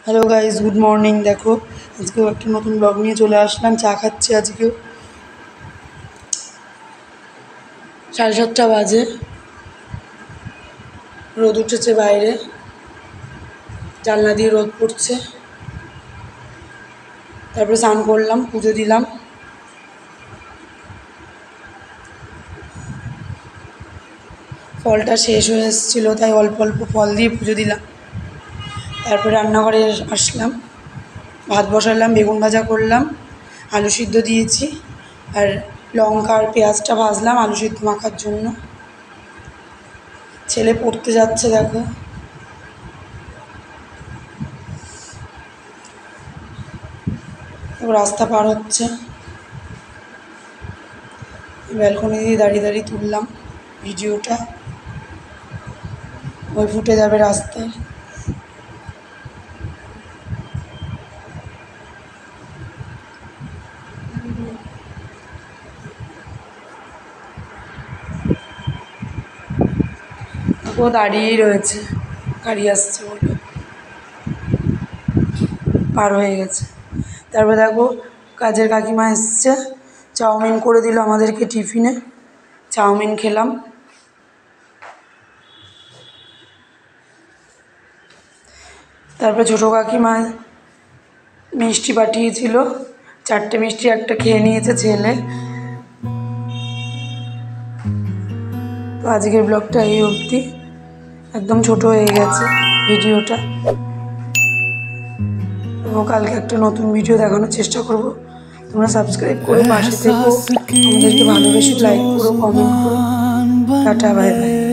Hello guys, good morning. দেখো আজকেও একটা নতুন ব্লগ নিয়ে চলে আসলাম। চা খাচ্ছি। আজকেও 7:30 বাজে, রোদ উঠেছে বাইরে, জানলা দিয়ে রোদ পড়ছে। তারপরে স্নান করলাম, পুজো দিলাম। ফলটা শেষ হয়ে এসেছিলো, তাই অল্প অল্প ফল দিয়ে পুজো দিলাম। তারপরে রান্নাঘরে আসলাম, ভাত বসালাম, বেগুন ভাজা করলাম, আলু সিদ্ধ দিয়েছি, আর লঙ্কা আর পেঁয়াজটা ভাজলাম আলু সিদ্ধ মাখার জন্য। ছেলে পড়তে যাচ্ছে, দেখো। রাস্তা পার হচ্ছে, ব্যালকনি দিয়ে দাঁড়িয়ে দাঁড়িয়ে তুললাম ভিডিওটা, ওই ফুটে যাবে রাস্তায়। ও দাঁড়িয়েই রয়েছে, গাড়ি আসছে বলে পার হয়ে গেছে। তারপরে দেখো কাজের কাকিমা এসছে, চাউমিন করে দিল আমাদেরকে টিফিনে। চাউমিন খেলাম। তারপরে ছোটো কাকিমা মিষ্টি পাঠিয়েছিল, 4টে মিষ্টি, একটা খেয়ে নিয়েছে ছেলে। তো আজকের ব্লগটা এই অবধি, একদম ছোট হয়ে গেছে ভিডিওটা। এবং কালকে একটা নতুন ভিডিও দেখানোর চেষ্টা করব। তোমরা সাবস্ক্রাইব করো, পাশে থেকো, আমাদেরকে ভালোবেসে লাইক করো, কমেন্ট করো। Tata, bye bye.